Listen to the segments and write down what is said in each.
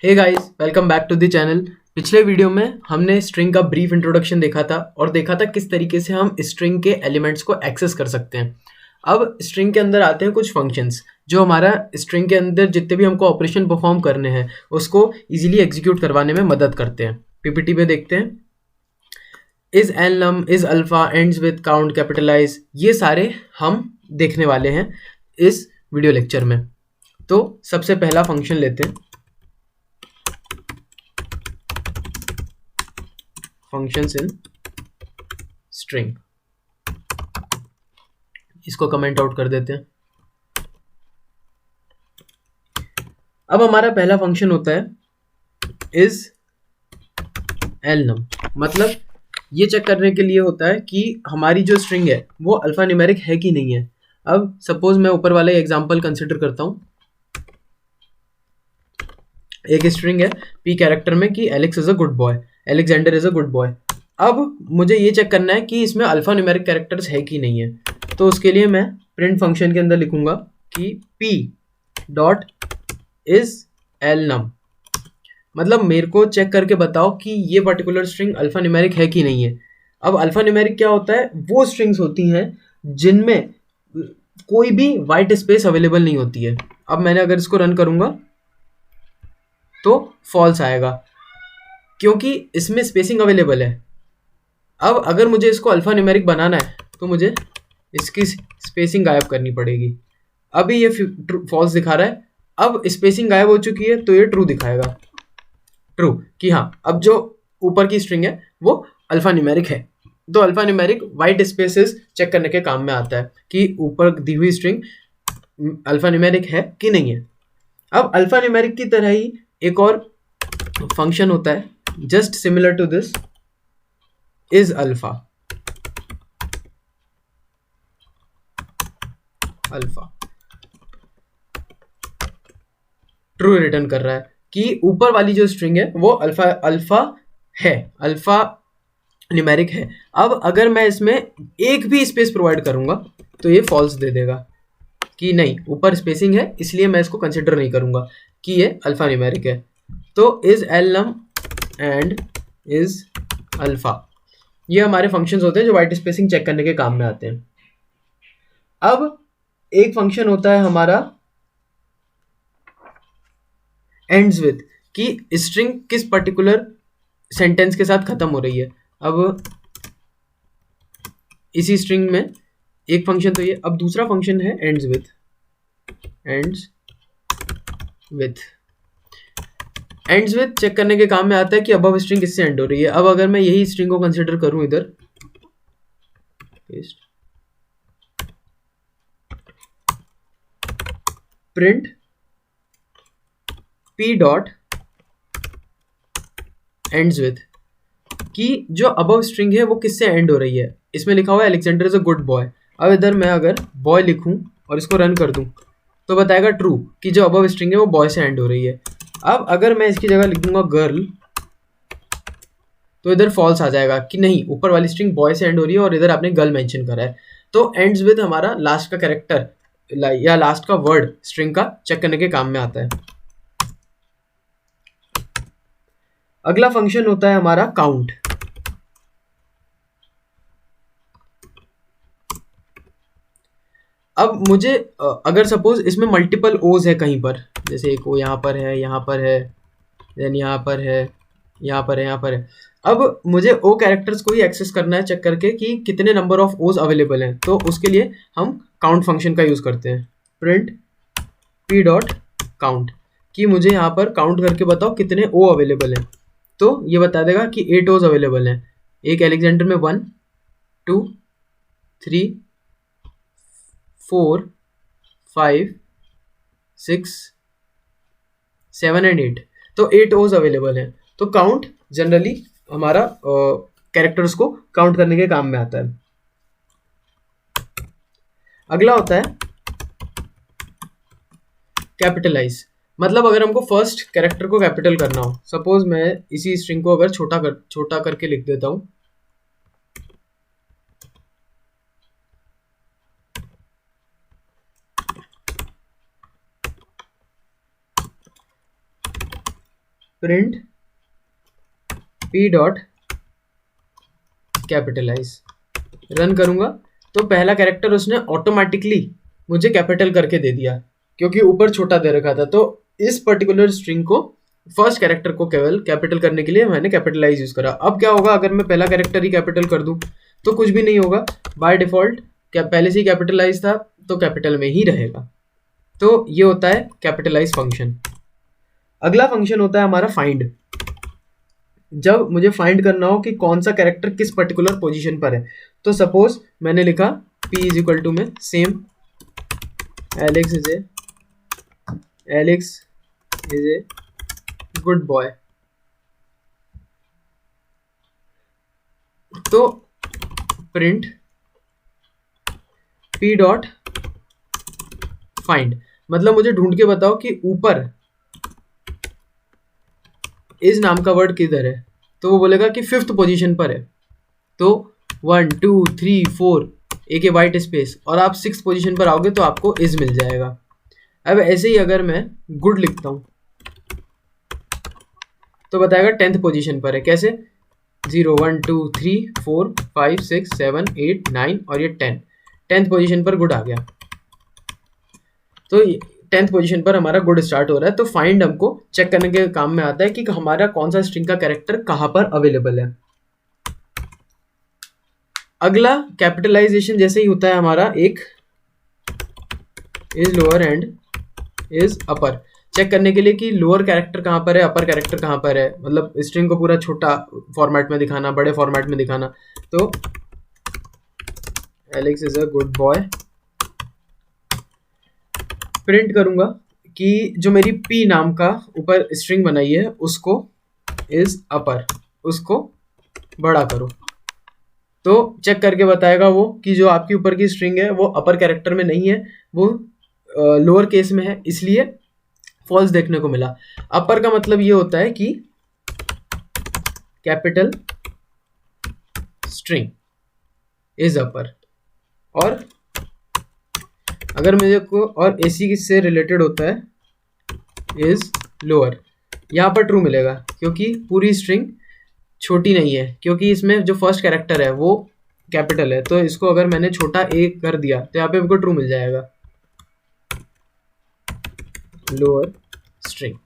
Hey guys, welcome back to the channel. पिछले video में हमने स्ट्रिंग का ब्रीफ इंट्रोडक्शन देखा था और देखा था किस तरीके से हम स्ट्रिंग के एलिमेंट्स को एक्सेस कर सकते हैं। अब स्ट्रिंग के अंदर आते हैं कुछ फंक्शंस जो हमारा स्ट्रिंग के अंदर जितने भी हमको ऑपरेशन परफॉर्म करने हैं उसको इजीली एग्जीक्यूट करवाने में मदद करते हैं। पीपीटी पे देखते हैं। Is al num, is alpha, ends with count, capitalize, ये सारे हम देखने वाले हैं इस वीडियो लेक्चर में। तो सबसे पहला फंक्शन लेते हैं, फंक्शंस इन स्ट्रिंग। इसको कमेंट आउट कर देते हैं। अब हमारा पहला फंक्शन होता है इज एल नम, मतलब ये चेक करने के लिए होता है कि हमारी जो स्ट्रिंग है वो अल्फा न्यूमेरिक है कि नहीं है। अब सपोज मैं ऊपर वाला एग्जांपल कंसिडर करता हूं। एक स्ट्रिंग है पी कैरेक्टर में कि Alex is a good boy, Alexander is a good boy. अब मुझे ये चेक करना है कि इसमें अल्फा न्यूमेरिक कैरेक्टर्स है कि नहीं है। तो उसके लिए मैं प्रिंट फंक्शन के अंदर लिखूंगा कि p डॉट इज एल नम, मतलब मेरे को चेक करके बताओ कि ये पर्टिकुलर स्ट्रिंग अल्फा न्यूमेरिक है कि नहीं है। अब अल्फा न्यूमेरिक क्या होता है? वो स्ट्रिंग्स होती हैं जिनमें कोई भी वाइट स्पेस अवेलेबल नहीं होती है। अब मैंने अगर इसको रन करूंगा तो फॉल्स आएगा क्योंकि इसमें स्पेसिंग अवेलेबल है। अब अगर मुझे इसको अल्फा न्यूमेरिक बनाना है तो मुझे इसकी स्पेसिंग गायब करनी पड़ेगी। अभी ये फॉल्स दिखा रहा है, अब स्पेसिंग गायब हो चुकी है तो ये ट्रू दिखाएगा, ट्रू कि हाँ अब जो ऊपर की स्ट्रिंग है वो अल्फा न्यूमेरिक है। तो alpha numeric white spaces check करने के काम में आता है कि ऊपर दी हुई स्ट्रिंग अल्फा न्यूमेरिक है कि नहीं है। अब अल्फा न्यूमेरिक की तरह ही एक और फंक्शन होता है just similar to this, is alpha. Alpha true return कर रहा है कि ऊपर वाली जो स्ट्रिंग है वो अल्फा अल्फा है, अल्फा न्यूमेरिक है। अब अगर मैं इसमें एक भी स्पेस प्रोवाइड करूंगा तो ये फॉल्स दे देगा कि नहीं, ऊपर स्पेसिंग है इसलिए मैं इसको कंसिडर नहीं करूंगा कि ये अल्फा न्यूमेरिक है। तो is al num and is alpha, ये हमारे फंक्शंस होते हैं जो वाइट स्पेसिंग चेक करने के काम में आते हैं। अब एक फंक्शन होता है हमारा एंड्स विद, कि स्ट्रिंग किस पर्टिकुलर सेंटेंस के साथ खत्म हो रही है। अब इसी स्ट्रिंग में एक फंक्शन तो ये, अब दूसरा फंक्शन है ends with. Ends with, ends with check करने के काम में आता है कि अबव स्ट्रिंग किससे एंड हो रही है। अब अगर मैं यही स्ट्रिंग को कंसिडर करूं इधर, print p dot ends with, कि जो अबव स्ट्रिंग है वो किससे एंड हो रही है। इसमें लिखा हुआ है Alexander is a good boy. अब इधर मैं अगर बॉय लिखूं और इसको रन कर दूं तो बताएगा ट्रू कि जो अबव स्ट्रिंग है वो बॉय से एंड हो रही है। अब अगर मैं इसकी जगह लिख दूंगा गर्ल तो इधर फॉल्स आ जाएगा कि नहीं, ऊपर वाली स्ट्रिंग बॉय से एंड हो रही है और इधर आपने गर्ल मेंशन करा है। तो एंड्स विद हमारा लास्ट का कैरेक्टर या लास्ट का वर्ड स्ट्रिंग का चेक करने के काम में आता है। अगला फंक्शन होता है हमारा काउंट। अब मुझे अगर सपोज इसमें मल्टीपल ओज है कहीं पर, जैसे एक ओ यहाँ पर है, यहाँ पर है, देन यहाँ पर है, यहाँ पर है, यहाँ पर है। अब मुझे ओ कैरेक्टर्स को ही एक्सेस करना है चेक करके कि कितने नंबर ऑफ ओज अवेलेबल हैं। तो उसके लिए हम काउंट फंक्शन का यूज करते हैं, प्रिंट p डॉट काउंट, कि मुझे यहाँ पर काउंट करके बताओ कितने ओ अवेलेबल हैं। तो ये बता देगा कि 8 ओज अवेलेबल हैं। एक एलेक्जेंडर में 1 2 3 4 5 6 7 एंड 8, तो 8 ओज अवेलेबल हैं। तो काउंट जनरली हमारा कैरेक्टर्स को काउंट करने के काम में आता है। अगला होता है कैपिटलाइज, मतलब अगर हमको फर्स्ट कैरेक्टर को कैपिटल करना हो। सपोज मैं इसी स्ट्रिंग को अगर छोटा करके लिख देता हूं, print P dot capitalize, run करूंगा तो पहला कैरेक्टर उसने ऑटोमेटिकली मुझे कैपिटल करके दे दिया क्योंकि ऊपर छोटा दे रखा था। तो इस पर्टिकुलर स्ट्रिंग को फर्स्ट कैरेक्टर को केवल कैपिटल करने के लिए मैंने कैपिटलाइज यूज करा। अब क्या होगा अगर मैं पहला कैरेक्टर ही कैपिटल कर दूं तो कुछ भी नहीं होगा, बाय डिफॉल्ट पहले से ही कैपिटलाइज था तो कैपिटल में ही रहेगा। तो ये होता है कैपिटलाइज फंक्शन। अगला फंक्शन होता है हमारा फाइंड। जब मुझे फाइंड करना हो कि कौन सा कैरेक्टर किस पर्टिकुलर पोजीशन पर है, तो सपोज मैंने लिखा p इज इक्वल टू में same Alex is a good boy, तो प्रिंट p डॉट फाइंड, मतलब मुझे ढूंढ के बताओ कि ऊपर इस नाम का वर्ड किधर है, तो वो बोलेगा कि 5th पोजीशन पर है। तो 1 2 3 4 एक वाइट स्पेस और आप 6th पोजीशन पर आओगे तो आपको इज मिल जाएगा। अब ऐसे ही अगर मैं गुड लिखता हूं तो बताएगा 10th पोजीशन पर है। कैसे? 0 1 2 3 4 5 6 7 8 9 और ये 10th पोजीशन पर गुड आ गया। तो 10th पोजीशन पर हमारा गुड स्टार्ट हो रहा है। तो फाइंड हमको चेक करने के काम में आता है कि हमारा कौन सा स्ट्रिंग का कैरेक्टर कहां पर अवेलेबल है। अगला कैपिटलाइजेशन जैसे ही होता है हमारा, एक is lower and is upper, check करने के लिए कि लोअर कैरेक्टर कहां पर है, अपर कैरेक्टर कहां पर है, मतलब स्ट्रिंग को पूरा छोटा फॉर्मेट में दिखाना, बड़े फॉर्मेट में दिखाना। तो Alex is a good boy, print करूंगा कि जो मेरी p नाम का ऊपर स्ट्रिंग बनाई है उसको इज अपर, उसको बड़ा करो। तो चेक करके बताएगा वो कि जो आपकी ऊपर की स्ट्रिंग है वो अपर कैरेक्टर में नहीं है, वो लोअर केस में है, इसलिए फॉल्स देखने को मिला। अपर का मतलब ये होता है कि कैपिटल स्ट्रिंग इज अपर, और अगर मुझे को और एसी से रिलेटेड होता है इज लोअर, यहाँ पर ट्रू मिलेगा क्योंकि पूरी स्ट्रिंग छोटी नहीं है, क्योंकि इसमें जो फर्स्ट कैरेक्टर है वो कैपिटल है। तो इसको अगर मैंने छोटा ए कर दिया तो यहाँ पे हमको ट्रू मिल जाएगा, लोअर स्ट्रिंग।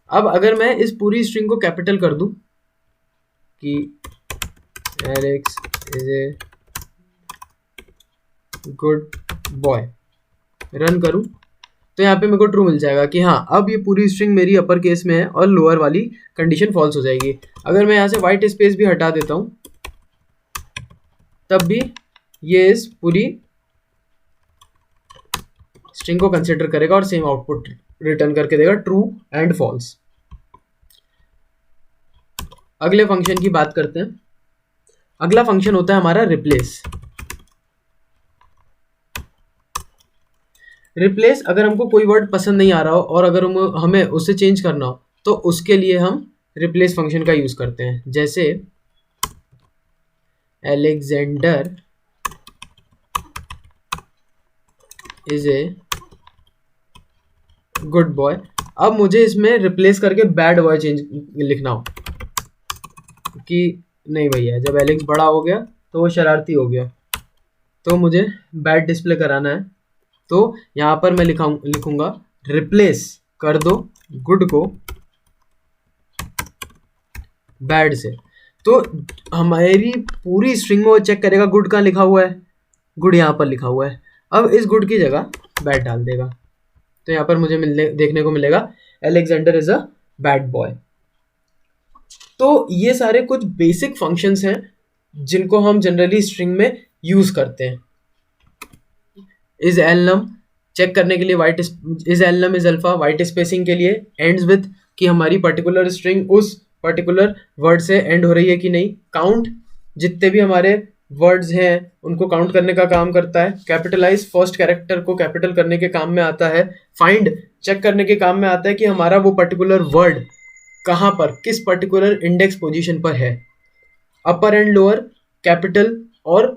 अब अगर मैं इस पूरी स्ट्रिंग को कैपिटल कर दूं कि Alex is a good boy, run करूं तो यहाँ पे मेरे को ट्रू मिल जाएगा कि हाँ अब ये पूरी स्ट्रिंग मेरी अपर केस में है और लोअर वाली कंडीशन फॉल्स हो जाएगी। अगर मैं यहाँ से वाइट स्पेस भी हटा देता हूं तब भी ये इस पूरी स्ट्रिंग को कंसिडर करेगा और सेम आउटपुट रिटर्न करके देगा, ट्रू एंड फॉल्स। अगले फंक्शन की बात करते हैं। अगला फंक्शन होता है हमारा रिप्लेस। रिप्लेस, अगर हमको कोई वर्ड पसंद नहीं आ रहा हो और अगर हमें उसे चेंज करना हो तो उसके लिए हम रिप्लेस फंक्शन का यूज करते हैं। जैसे Alexander is a good boy, अब मुझे इसमें रिप्लेस करके बैड बॉय चेंज लिखना हो कि नहीं भैया जब एलेक्स बड़ा हो गया तो वो शरारती हो गया, तो मुझे बैड डिस्प्ले कराना है। तो यहां पर मैं लिखूंगा रिप्लेस कर दो गुड को बैड से। तो हमारी पूरी स्ट्रिंग में वो चेक करेगा गुड कहाँ लिखा हुआ है, गुड यहाँ पर लिखा हुआ है, अब इस गुड की जगह बैड डाल देगा। तो यहाँ पर मुझे देखने को मिलेगा Alexander is a bad boy. तो ये सारे कुछ बेसिक फंक्शंस हैं जिनको हम जनरली स्ट्रिंग में यूज करते हैं। इज एलनम चेक करने के लिए, white is alnum is alpha white spacing के लिए, एंड्स विद कि हमारी पर्टिकुलर स्ट्रिंग उस पर्टिकुलर वर्ड से एंड हो रही है कि नहीं। काउंट जितने भी हमारे वर्ड्स हैं उनको काउंट करने का काम करता है। कैपिटलाइज फर्स्ट कैरेक्टर को कैपिटल करने के काम में आता है। फाइंड चेक करने के काम में आता है कि हमारा वो पर्टिकुलर वर्ड कहाँ पर किस पर्टिकुलर इंडेक्स पोजीशन पर है। अपर एंड लोअर कैपिटल और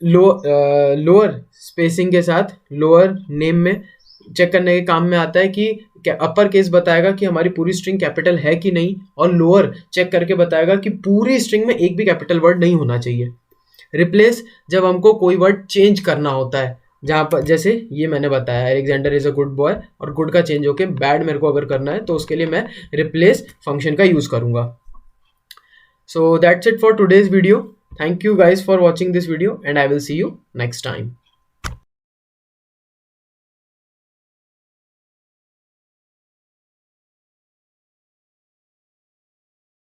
लोअर स्पेसिंग के साथ लोअर नेम में चेक करने के काम में आता है कि अपर केस बताएगा कि हमारी पूरी स्ट्रिंग कैपिटल है कि नहीं, और लोअर चेक करके बताएगा कि पूरी स्ट्रिंग में एक भी कैपिटल वर्ड नहीं होना चाहिए। रिप्लेस जब हमको कोई वर्ड चेंज करना होता है, जहाँ पर जैसे ये मैंने बताया Alexander is a good boy, और गुड का चेंज होके बैड मेरे को अगर करना है तो उसके लिए मैं रिप्लेस फंक्शन का यूज करूंगा। So that's it for today's video. Thank you guys for watching this video, and I will see you next time.